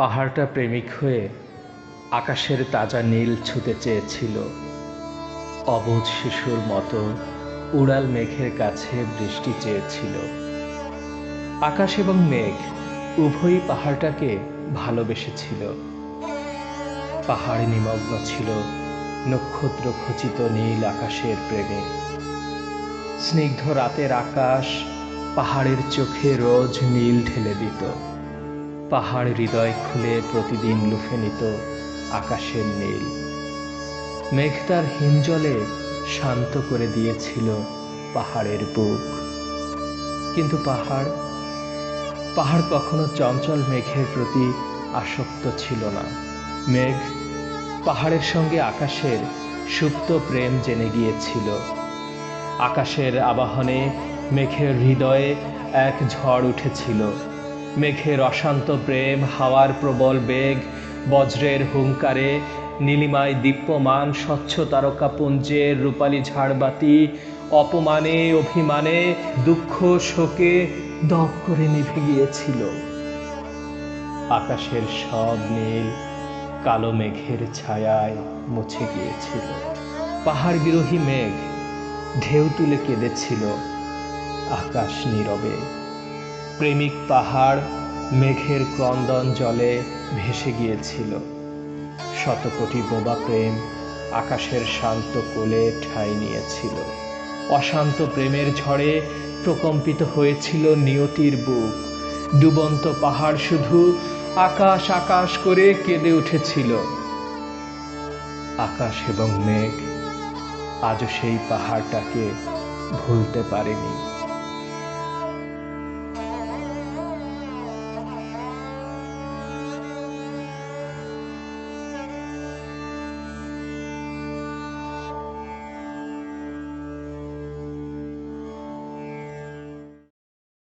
পাহাড়টা প্রেমিক হয়ে আকাশের তাজা নীল ছুঁতে চেয়েছিল। অবুঝ শিশুর মতো উড়াল মেঘের কাছে বৃষ্টি চেয়েছিল। আকাশ এবং মেঘ উভয়ই পাহাড়টাকে ভালোবেসেছিল। পাহাড় নিমগ্ন ছিল নক্ষত্র খচিত নীল আকাশের প্রেমে। স্নিগ্ধ রাতের আকাশ পাহাড়ের চোখে রোজ নীল ঢেলে দিত। পাহাড় হৃদয় খুলে প্রতিদিন লুফে নিত আকাশের নীল। মেঘ তার হিমজলে শান্ত করে দিয়েছিল পাহাড়ের বুক। কিন্তু পাহাড় কখনো চঞ্চল মেঘের প্রতি আসক্ত ছিল না। মেঘ পাহাড়ের সঙ্গে আকাশের সুপ্ত প্রেম জেনে গিয়েছিল। আকাশের আবাহনে মেঘের হৃদয়ে এক ঝড় উঠেছিল। মেঘের অশান্ত প্রেম, হাওয়ার প্রবল বেগ, বজ্রের হুঙ্কারে নীলিমায় দীপ্যমান স্বচ্ছ তারকাপুঞ্জের রূপালী ঝাড়বাতি অপমানে অভিমানে দুঃখ শোকে দপ করে নিভে গিয়েছিল। আকাশের সব নীল কালো মেঘের ছায়ায় মুছে গিয়েছিল। পাহাড় বিরোহী মেঘ ঢেউ তুলে কেঁদেছিল আকাশ নীরবে। প্রেমিক পাহাড় মেঘের ক্রন্দন জলে ভেসে গিয়েছিল। শতকোটি বোবা প্রেম আকাশের শান্ত কোলে ঠাঁই নিয়েছিল। অশান্ত প্রেমের ঝড়ে প্রকম্পিত হয়েছিল নিয়তির বুক। ডুবন্ত পাহাড় শুধু আকাশ আকাশ করে কেঁদে উঠেছিল। আকাশ এবং মেঘ আজও সেই পাহাড়টাকে ভুলতে পারেনি।